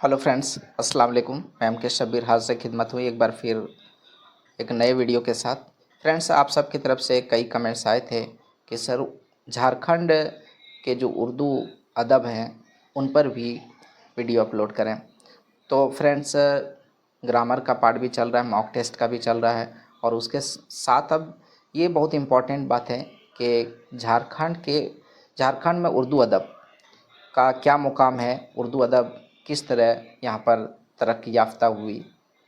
Hello friends, अस्सलाम वालेकुम। मैं एम के शब्बीर हाज़िर से खिदमत हुई एक बार फिर एक नए वीडियो के साथ। फ्रेंड्स, आप सब की तरफ से कई कमेंट्स आए थे कि सर झारखंड के जो उर्दू अदब हैं उन पर भी वीडियो अपलोड करें। तो फ्रेंड्स, ग्रामर का पार्ट भी चल रहा है, मॉक टेस्ट का भी चल रहा है और उसके साथ अब ये बहुत इम्पॉर्टेंट बात है कि झारखंड में उर्दू अदब का क्या मुकाम है, उर्दू अदब किस तरह यहाँ पर तरक्की याफ्ता हुई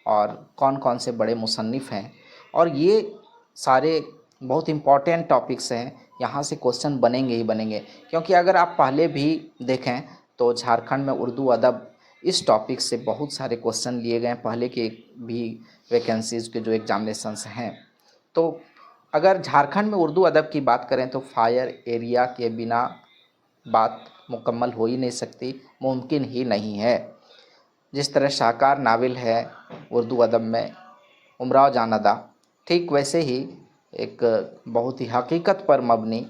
और कौन कौन से बड़े मुसन्निफ़ हैं, और ये सारे बहुत इम्पॉर्टेंट टॉपिक्स हैं। यहाँ से क्वेश्चन बनेंगे ही बनेंगे, क्योंकि अगर आप पहले भी देखें तो झारखंड में उर्दू अदब इस टॉपिक से बहुत सारे क्वेश्चन लिए गए हैं पहले के भी वैकेंसीज़ के जो एग्जामिनेशंस हैं। तो अगर झारखंड में उर्दू अदब की बात करें तो फायर एरिया के बिना बात मुकम्मल हो ही नहीं सकती, मुमकिन ही नहीं है। जिस तरह शाहकार नावल है उर्दू अदब में, उमराव जान अदा, ठीक वैसे ही एक बहुत ही हकीकत पर मबनी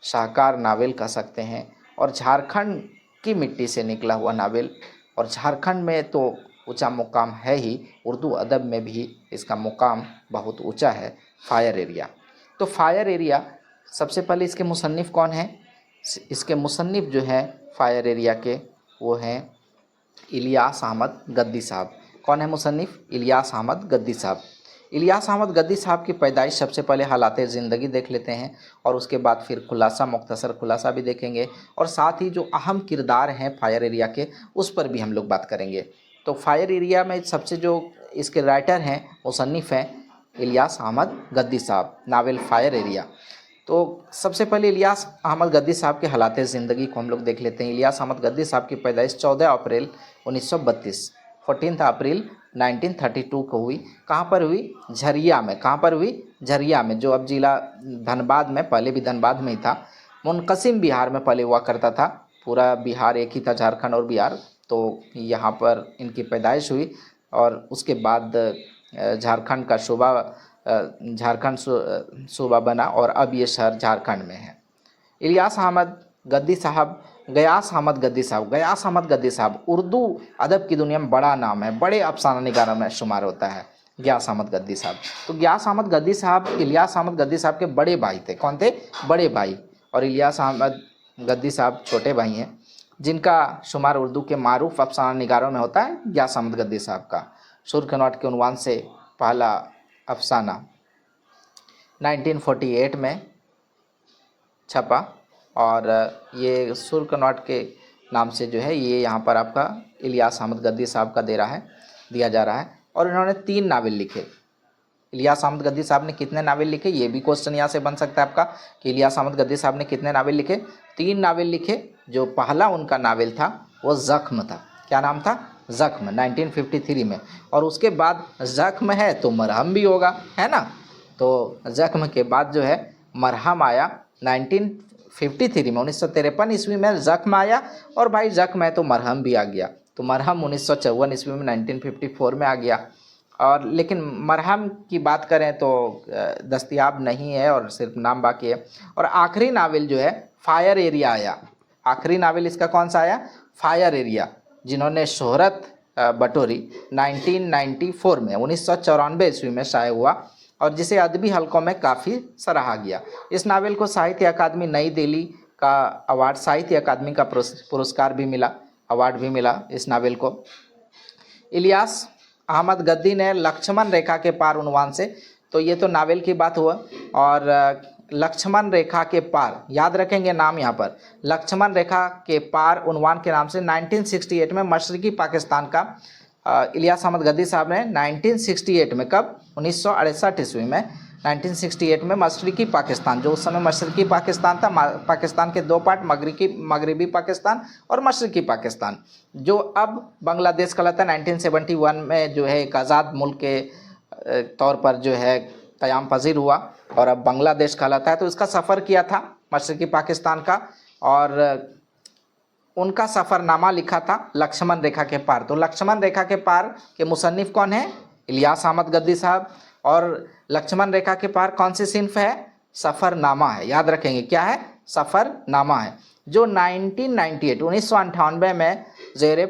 शाहकार नावल कह सकते हैं, और झारखंड की मिट्टी से निकला हुआ नावल। और झारखंड में तो ऊंचा मुकाम है ही, उर्दू अदब में भी इसका मुकाम बहुत ऊंचा है, फायर एरिया। तो फायर एरिया, सबसे पहले इसके मुसन्निफ़ कौन हैं? इसके मुसन्निफ़ जो हैं फायर एरिया के, वो हैं इलियास अहमद गद्दी साहब। कौन है मुसन्निफ़? इलियास अहमद गद्दी साहब। इलियास अहमद गद्दी साहब की पैदाइश, सबसे पहले हालात ज़िंदगी देख लेते हैं और उसके बाद फिर खुलासा, मुख्तसर खुलासा भी देखेंगे, और साथ ही जो अहम किरदार हैं फायर एरिया के उस पर भी हम लोग बात करेंगे। तो फायर एरिया में सबसे जो इसके राइटर हैं, मुसन्निफ़ हैं इलियास अहमद गद्दी साहब, नावल फायर एरिया। तो सबसे पहले इलियास अहमद गद्दी साहब के हालात ज़िंदगी को हम लोग देख लेते हैं। इलियास अहमद गद्दी साहब की पैदाइश 14 अप्रैल 1932, 14 अप्रैल 1932 को हुई। कहाँ पर हुई? झरिया में। कहाँ पर हुई? झरिया में, जो अब जिला धनबाद में, पहले भी धनबाद में ही था, मुनक़सिम बिहार में पहले हुआ करता था। पूरा बिहार एक ही था, झारखंड और बिहार। तो यहाँ पर इनकी पैदाइश हुई और उसके बाद झारखंड का झारखंड सूबा बना और अब ये शहर झारखंड में है। इलियास अहमद गद्दी साहब, गयास अहमद गद्दी साहब, गयास अहमद गद्दी साहब उर्दू अदब की दुनिया में बड़ा नाम है, बड़े अफसाना निगारों में शुमार होता है गयास अहमद गद्दी साहब। तो गयास अहमद गद्दी साहब इलियास अहमद गद्दी साहब के बड़े भाई थे। कौन थे? बड़े भाई। और इलियास अहमद गद्दी साहब छोटे भाई हैं, जिनका शुमार उर्दू के मारूफ अफसाना निगारों में होता है गयास अहमद गद्दी साहब का। सुर्खनौट के उन्वान से पहला अफसाना 1948 में छपा, और ये सुर्खनौट के नाम से जो है ये यहाँ पर आपका इलियास अहमद गद्दी साहब का दिया जा रहा है। और इन्होंने 3 नावल लिखे। इलियास अहमद गद्दी साहब ने कितने नावल लिखे, ये भी क्वेश्चन यहाँ से बन सकता है आपका कि इलियास अहमद गद्दी साहब ने कितने नावल लिखे? 3 नावल लिखे। जो पहला उनका नावल था वो ज़ख्म था। क्या नाम था? ज़ख्म, 1953 में। और उसके बाद ज़ख्म है तो मरहम भी होगा, है ना? तो ज़ख्म के बाद जो है मरहम आया 1953 में, 1953 ईस्वी में ज़ख्म आया, और भाई ज़ख्म है तो मरहम भी आ गया। तो मरहम 1954 ईस्वी में 1954 में आ गया। और लेकिन मरहम की बात करें तो दस्तयाब नहीं है और सिर्फ नाम बाकी है। और आखिरी नावल जो है फायर एरिया आया। आखिरी नावल इसका कौन सा आया? फायर एरिया, जिन्होंने शोहरत बटोरी 1994 में, 1994 ईस्वी में शाये हुआ, और जिसे अदबी हलकों में काफ़ी सराहा गया। इस नावल को साहित्य अकादमी नई दिल्ली का अवार्ड, साहित्य अकादमी का पुरस्कार भी मिला, अवार्ड भी मिला इस नावल को। इलियास अहमद गद्दी ने लक्ष्मण रेखा के पार उन्वान से, तो ये तो नावल की बात हुआ, और लक्ष्मण रेखा के पार, याद रखेंगे नाम यहाँ पर, लक्ष्मण रेखा के पार उन्वान के नाम से 1968 में मशरकी पाकिस्तान का इलियास अहमद गद्दी साहब ने 1968 में, कब? 1968 ईस्वी में, 1968 में मशरकी पाकिस्तान, जो उस समय मशरकी पाकिस्तान था, पाकिस्तान के 2 पार्ट, मगरबी पाकिस्तान और मशरकी पाकिस्तान, जो अब बांग्लादेश कहलाता है, 1971 में जो है एक आज़ाद मुल्क के तौर पर जो है क़याम पज़ीर हुआ और अब बांग्लादेश कहलाता है। तो इसका सफ़र किया था मशरकी पाकिस्तान का, और उनका सफ़रनामा लिखा था लक्ष्मण रेखा के पार। तो लक्ष्मण रेखा के पार के मुसन्निफ़ कौन है? इलियास अहमद गद्दी साहब। और लक्ष्मण रेखा के पार कौन सी सिन्फ है? सफ़रनामा है, याद रखेंगे क्या है? सफ़रनामा है, जो 1998 में ज़ेर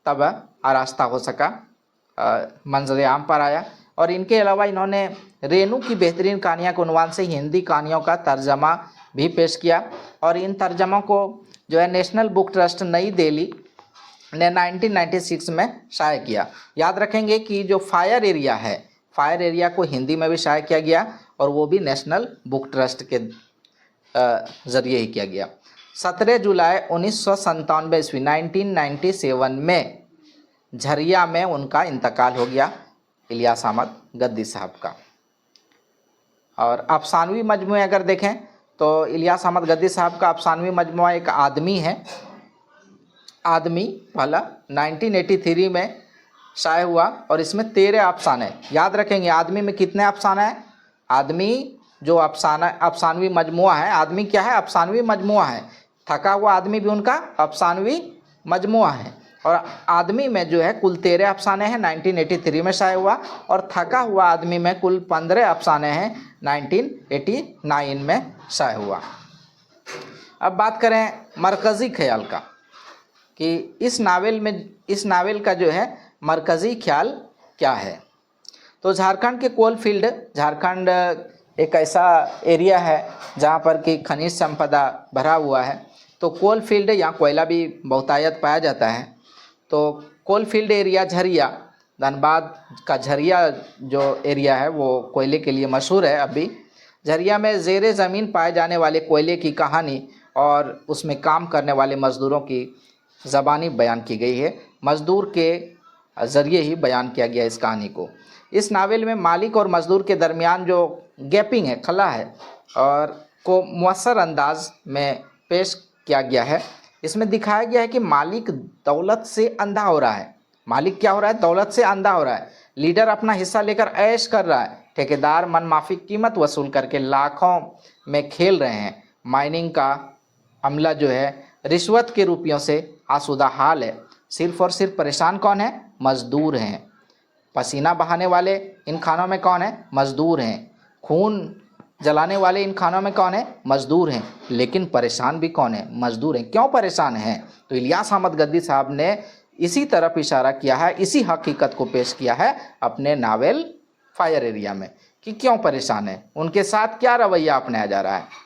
तब आरास्ता हो सका, मंजर आम पर आया। और इनके अलावा इन्होंने रेनू की बेहतरीन कहानियाँ के उन्वान से हिंदी कहानियों का तर्जमा भी पेश किया, और इन तर्जमों को जो है नेशनल बुक ट्रस्ट नई दिल्ली ने 1996 में शाया किया। याद रखेंगे कि जो फायर एरिया है, फायर एरिया को हिंदी में भी शाया किया गया, और वो भी नेशनल बुक ट्रस्ट के ज़रिए ही किया गया। 17 जुलाई 1997 ईस्वी 1997 में झरिया में उनका इंतकाल हो गया, इलियास अहमद गद्दी साहब का। और अफसानवी मजमूए अगर देखें तो इलियास अहमद गद्दी साहब का अफसानवी मजमूआ एक आदमी है, आदमी वाला 1983 में शाये हुआ, और इसमें 13 अफसाने। याद रखेंगे आदमी में कितने अफसाने हैं? आदमी जो अफसानवी मजमूआ है, आदमी क्या है? अफसानवी मजमूआ है। थका हुआ आदमी भी उनका अफसानवी मजमूआ है, और आदमी में जो है कुल 13 अफसाने हैं, 1983 में शाये हुआ, और थका हुआ आदमी में कुल 15 अफसाने हैं, 1989 में शाये हुआ। अब बात करें मरकज़ी ख्याल का कि इस नावल का जो है मरकज़ी ख्याल क्या है। तो झारखंड के कोलफील्ड, झारखंड एक ऐसा एरिया है जहाँ पर कि खनिज संपदा भरा हुआ है, तो कोलफील्ड यहाँ कोयला भी बहुतायत पाया जाता है। तो कोलफील्ड एरिया झरिया, धनबाद का झरिया जो एरिया है वो कोयले के लिए मशहूर है। अभी झरिया में ज़ेरे ज़मीन पाए जाने वाले कोयले की कहानी और उसमें काम करने वाले मज़दूरों की ज़बानी बयान की गई है। मज़दूर के ज़रिए ही बयान किया गया इस कहानी को। इस नावल में मालिक और मज़दूर के दरमियान जो गैपिंग है, खला है, और को मुअस्सर अंदाज में पेश किया गया है। इसमें दिखाया गया है कि मालिक दौलत से अंधा हो रहा है। मालिक क्या हो रहा है? दौलत से अंधा हो रहा है। लीडर अपना हिस्सा लेकर ऐश कर रहा है। ठेकेदार मनमाफ़ी कीमत वसूल करके लाखों में खेल रहे हैं। माइनिंग का अमला जो है रिश्वत के रुपयों से आसूदा हाल है। सिर्फ और सिर्फ परेशान कौन है? मज़दूर हैं। पसीना बहाने वाले इन खानों में कौन है? मज़दूर हैं। खून जलाने वाले इन खानों में कौन है? मज़दूर हैं। लेकिन परेशान भी कौन है? मज़दूर हैं। क्यों परेशान हैं? तो इलियास अहमद गद्दी साहब ने इसी तरफ इशारा किया है, इसी हकीकत को पेश किया है अपने नावल फायर एरिया में कि क्यों परेशान है, उनके साथ क्या रवैया अपनाया जा रहा है।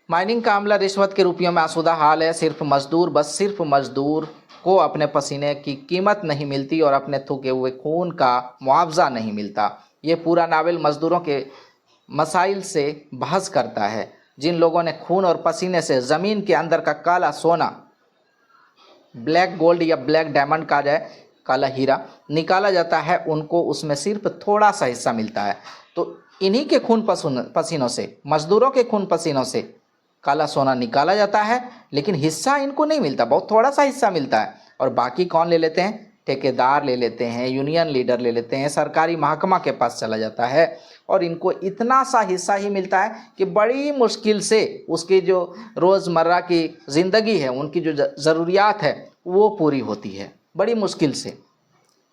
माइनिंग का अमला रिश्वत के रुपयों में आसूदा हाल है। सिर्फ मज़दूर, बस सिर्फ मज़दूर को अपने पसीने की कीमत नहीं मिलती और अपने थूके हुए खून का मुआवजा नहीं मिलता। ये पूरा नावल मज़दूरों के मसाइल से बहस करता है। जिन लोगों ने खून और पसीने से ज़मीन के अंदर का काला सोना, ब्लैक गोल्ड या ब्लैक डायमंड कहा जाए, काला हीरा निकाला जाता है, उनको उसमें सिर्फ थोड़ा सा हिस्सा मिलता है। तो इन्हीं के खून पसीनों से, मज़दूरों के खून पसीनों से काला सोना निकाला जाता है, लेकिन हिस्सा इनको नहीं मिलता, बहुत थोड़ा सा हिस्सा मिलता है। और बाकी कौन ले लेते हैं? ठेकेदार ले लेते हैं, यूनियन लीडर ले लेते हैं, सरकारी महकमा के पास चला जाता है, और इनको इतना सा हिस्सा ही मिलता है कि बड़ी मुश्किल से उसकी जो रोज़मर्रा की ज़िंदगी है, उनकी जो ज़रूरियात है वो पूरी होती है बड़ी मुश्किल से।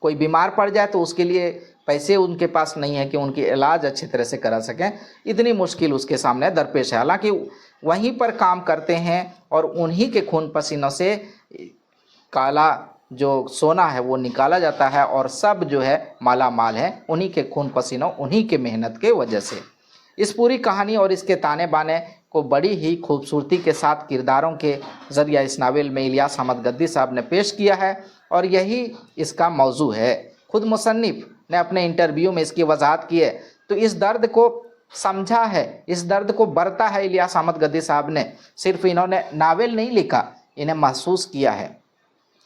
कोई बीमार पड़ जाए तो उसके लिए पैसे उनके पास नहीं है कि उनकी इलाज अच्छी तरह से करा सकें, इतनी मुश्किल उसके सामने दरपेश है। हालांकि वहीं पर काम करते हैं और उन्हीं के खून पसीनों से काला जो सोना है वो निकाला जाता है, और सब जो है माला माल है उन्हीं के खून पसीनों, उन्हीं के मेहनत के वजह से। इस पूरी कहानी और इसके ताने बाने को बड़ी ही खूबसूरती के साथ किरदारों के ज़रिए इस नावल में इलियास अहमद गद्दी साहब ने पेश किया है, और यही इसका मौजू है। खुद मुसन्निफ ने अपने इंटरव्यू में इसकी वजाहत की है। तो इस दर्द को समझा है, इस दर्द को बरता है इलियास अहमद गद्दी साहब ने। सिर्फ इन्होंने नावल नहीं लिखा, इन्हें महसूस किया है,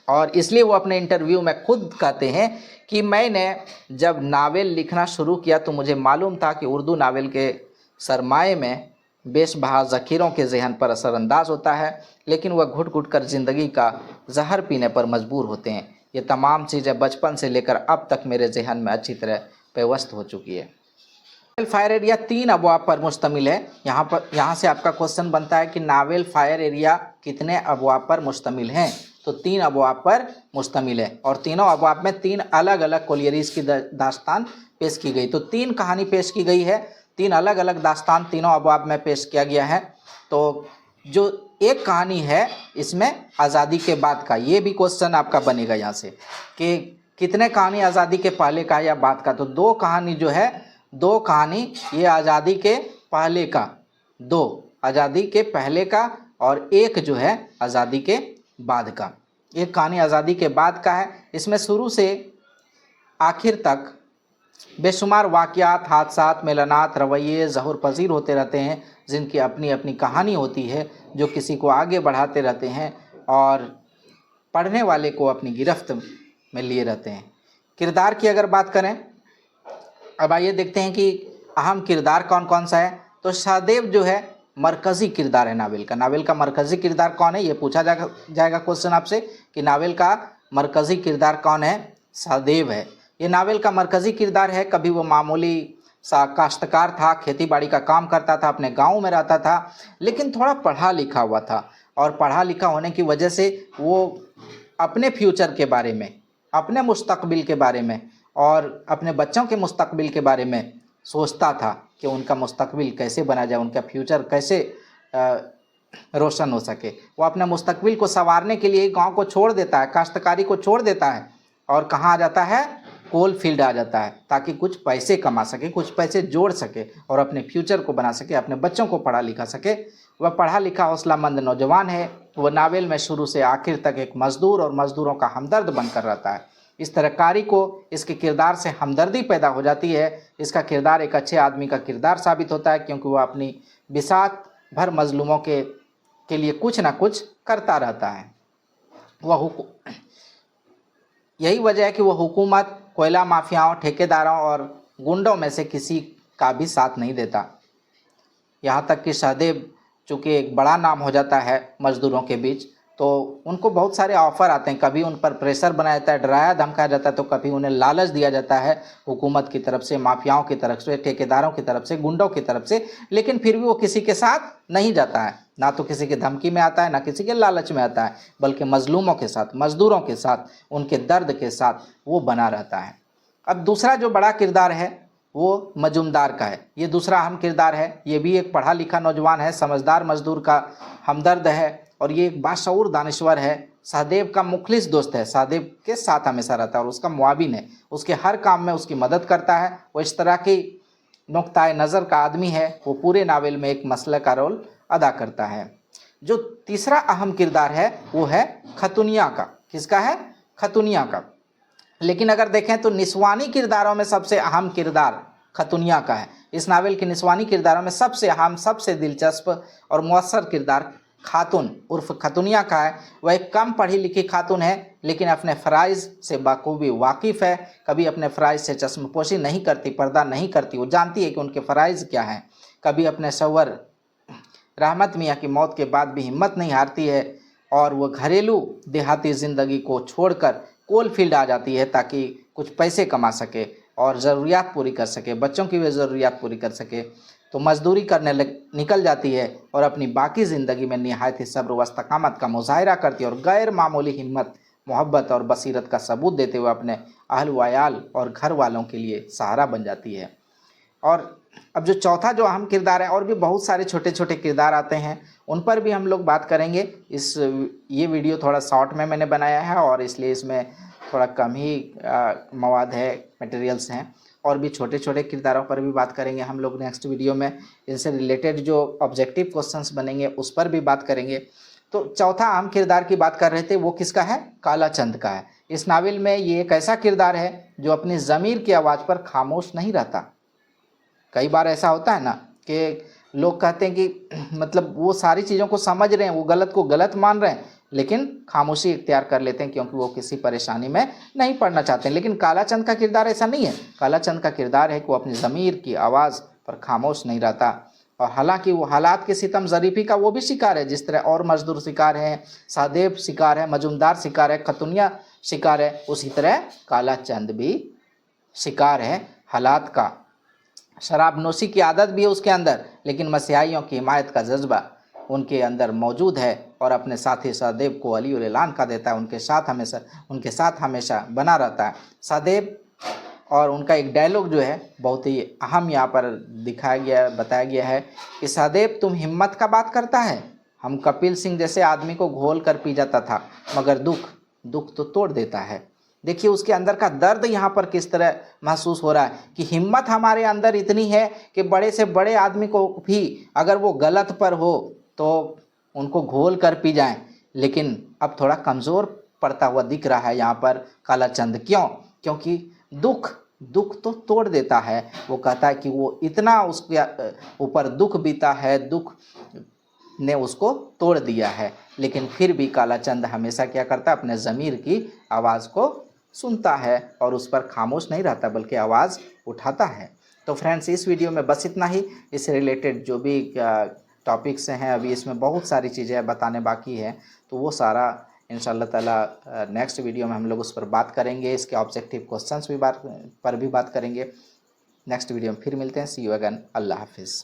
और इसलिए वो अपने इंटरव्यू में खुद कहते हैं कि मैंने जब नावल लिखना शुरू किया तो मुझे मालूम था कि उर्दू नावल के सरमाए में बेशबहा ज़ख़ीरों के जहन पर असरअंदाज होता है, लेकिन वह घुट घुट कर ज़िंदगी का जहर पीने पर मजबूर होते हैं। ये तमाम चीज़ें बचपन से लेकर अब तक मेरे जहन में अच्छी तरह पेवस्त हो चुकी है। फायर एरिया 3 अबवाब पर मुश्तमिल है। यहाँ से आपका क्वेश्चन बनता है कि नावल फायर एरिया कितने अबवाब पर मुश्तमिल हैं? तो 3 अबवाब पर मुश्तमिल है, और तीनों अबवाब में 3 अलग अलग कोलियरीज़ की दास्तान पेश की गई। तो 3 कहानी पेश की गई है, 3 अलग अलग दास्तान तीनों अबवाब में पेश किया गया है। तो जो एक कहानी है इसमें आज़ादी के बाद का, ये भी क्वेश्चन आपका बनेगा यहाँ से कि कितने कहानी आज़ादी के पहले का या बाद का। तो दो कहानी जो है, दो कहानी ये आज़ादी के पहले का, दो आज़ादी के पहले का और एक जो है आज़ादी के बाद का। एक कहानी आज़ादी के बाद का है। इसमें शुरू से आखिर तक बेशुमार वाक़यात, हादसात, मेलनात, रवैये ज़हूर पज़ीर होते रहते हैं, जिनकी अपनी अपनी कहानी होती है, जो किसी को आगे बढ़ाते रहते हैं और पढ़ने वाले को अपनी गिरफ्त में लिए रहते हैं। किरदार की अगर बात करें, अब आइए देखते हैं कि अहम किरदार कौन कौन सा है। तो सहदेव जो है मरकज़ी किरदार है नावल का। नावल का मरकज़ी किरदार कौन है, ये पूछा जाएगा क्वेश्चन आपसे कि नावल का मरकज़ी किरदार कौन है। सहदेव है, ये नावल का मरकज़ी किरदार है। कभी वो मामूली सा काश्तकार था, खेती बाड़ी का काम करता था, अपने गांव में रहता था, लेकिन थोड़ा पढ़ा लिखा हुआ था और पढ़ा लिखा होने की वजह से वो अपने फ्यूचर के बारे में, अपने मुस्तकबिल के बारे में और अपने बच्चों के मुस्तकबिल के बारे में सोचता था कि उनका मुस्तकबिल कैसे बना जाए, उनका फ्यूचर कैसे रोशन हो सके। वो अपने मुस्तकबिल को संवारने के लिए गांव को छोड़ देता है, काश्तकारी को छोड़ देता है और कहाँ आ जाता है, कोल फील्ड आ जाता है, ताकि कुछ पैसे कमा सके, कुछ पैसे जोड़ सके और अपने फ्यूचर को बना सके, अपने बच्चों को पढ़ा लिखा सके। वह पढ़ा लिखा हौसलामंद नौजवान है। वह नावल में शुरू से आखिर तक एक मजदूर और मजदूरों का हमदर्द बनकर रहता है। इस तरह कारी को इसके किरदार से हमदर्दी पैदा हो जाती है। इसका किरदार एक अच्छे आदमी का किरदार साबित होता है, क्योंकि वह अपनी बिसात भर मजलूमों के लिए कुछ ना कुछ करता रहता है। यही वजह है कि वह हुकूमत, कोयला माफियाओं, ठेकेदारों और गुंडों में से किसी का भी साथ नहीं देता। यहाँ तक कि सहदेव चूँकि एक बड़ा नाम हो जाता है मजदूरों के बीच, तो उनको बहुत सारे ऑफ़र आते हैं। कभी उन पर प्रेशर बनाया जाता है, डराया धमकाया जाता है, तो कभी उन्हें लालच दिया जाता है हुकूमत की तरफ से, माफियाओं की तरफ से, ठेकेदारों की तरफ से, गुंडों की तरफ से। लेकिन फिर भी वो किसी के साथ नहीं जाता है, ना तो किसी की धमकी में आता है, ना किसी के लालच में आता है, बल्कि मजलूमों के साथ, मजदूरों के साथ, उनके दर्द के साथ वो बना रहता है। अब दूसरा जो बड़ा किरदार है वो मजूमदार का है। ये दूसरा अहम किरदार है। ये भी एक पढ़ा लिखा नौजवान है, समझदार मजदूर का हमदर्द है और ये एक बाशऊर दानिश्वर है। सहदेव का मुखलिस दोस्त है, सहदेव के साथ हमेशा रहता है और उसका मुआविन है, उसके हर काम में उसकी मदद करता है। वो इस तरह की नुक्ताए नज़र का आदमी है। वो पूरे नावल में एक मसले का रोल अदा करता है। जो तीसरा अहम किरदार है वो है खतुनिया का। किसका है? खतुनिया का। लेकिन अगर देखें तो निस्वानी किरदारों में सबसे अहम किरदार खतुनिया का है। इस नावल के निस्वानी किरदारों में सबसे अहम, सबसे दिलचस्प और मुअस्सर किरदार खातून उर्फ खतुनिया का है। वह एक कम पढ़ी लिखी खातून है, लेकिन अपने फ़राइज़ से बखूबी वाकिफ़ है। कभी अपने फ़राइज़ से चश्मपोशी नहीं करती, पर्दा नहीं करती। वो जानती है कि उनके फ़राइज़ क्या हैं। कभी अपने सवर रहमत मियाँ की मौत के बाद भी हिम्मत नहीं हारती है और वो घरेलू देहाती ज़िंदगी को छोड़कर कोल फील्ड आ जाती है ताकि कुछ पैसे कमा सके और ज़रूरियात पूरी कर सके, बच्चों की भी ज़रूरियात पूरी कर सके। तो मजदूरी करने निकल जाती है और अपनी बाकी ज़िंदगी में निहायत ही सब्र व इस्तकामत का मुज़ाहिरा करती है और गैर मामूली हिम्मत, मोहब्बत और बसीरत का सबूत देते हुए अपने अहल व अयाल और घर वालों के लिए सहारा बन जाती है। और अब जो चौथा जो अहम किरदार है, और भी बहुत सारे छोटे छोटे किरदार आते हैं, उन पर भी हम लोग बात करेंगे। ये वीडियो थोड़ा शॉर्ट में मैंने बनाया है और इसलिए इसमें थोड़ा कम ही मवाद है, मटेरियल्स हैं। और भी छोटे छोटे किरदारों पर भी बात करेंगे हम लोग नेक्स्ट वीडियो में। इनसे रिलेटेड जो ऑब्जेक्टिव क्वेश्चंस बनेंगे उस पर भी बात करेंगे। तो चौथा अहम किरदार की बात कर रहे थे, वो किसका है? काला चंद का है। इस नावल में ये एक ऐसा किरदार है जो अपनी ज़मीर की आवाज़ पर खामोश नहीं रहता। कई बार ऐसा होता है ना कि लोग कहते हैं कि मतलब वो सारी चीज़ों को समझ रहे हैं, वो गलत को गलत मान रहे हैं, लेकिन खामोशी इख्तियार कर लेते हैं क्योंकि वो किसी परेशानी में नहीं पड़ना चाहते हैं। लेकिन काला चंद का किरदार ऐसा नहीं है। काला चंद का किरदार है कि वो अपनी ज़मीर की आवाज़ पर खामोश नहीं रहता। और हालांकि वो हालात के सितम ज़रीफ़ी का वो भी शिकार है, जिस तरह और मजदूर शिकार हैं, सहदेव शिकार है, मजूमदार शिकार है, खतुनिया शिकार है, उसी तरह काला चंद भी शिकार है हालात का। शराबनोशी की आदत भी है उसके अंदर, लेकिन मसीहाइयों की हिमायत का जज्बा उनके अंदर मौजूद है और अपने साथी सहदेव को अली उल ऐलान का देता है। उनके साथ हमेशा बना रहता है। सहदेव और उनका एक डायलॉग जो है बहुत ही अहम यहाँ पर दिखाया गया, बताया गया है कि सहदेव तुम हिम्मत का बात करता है, हम कपिल सिंह जैसे आदमी को घोल कर पी जाता था, मगर दुख तो तोड़ देता है। देखिए उसके अंदर का दर्द यहाँ पर किस तरह महसूस हो रहा है कि हिम्मत हमारे अंदर इतनी है कि बड़े से बड़े आदमी को भी अगर वो गलत पर हो तो उनको घोल कर पी जाएं। लेकिन अब थोड़ा कमज़ोर पड़ता हुआ दिख रहा है यहाँ पर कालाचंद। क्यों? क्योंकि दुख तो तोड़ देता है। वो कहता है कि वो इतना उसके ऊपर दुख बीता है, दुख ने उसको तोड़ दिया है, लेकिन फिर भी कालाचंद हमेशा क्या करता है, अपने ज़मीर की आवाज़ को सुनता है और उस पर खामोश नहीं रहता बल्कि आवाज़ उठाता है। तो फ्रेंड्स इस वीडियो में बस इतना ही। इससे रिलेटेड जो भी टॉपिक्स हैं अभी इसमें बहुत सारी चीज़ें बताने बाकी हैं, तो वो सारा इंशाअल्लाह ताला नेक्स्ट वीडियो में हम लोग उस पर बात करेंगे। इसके ऑब्जेक्टिव क्वेश्चंस भी बात करेंगे। नेक्स्ट वीडियो में फिर मिलते हैं। सी यू अगेन। अल्लाह हाफिज़।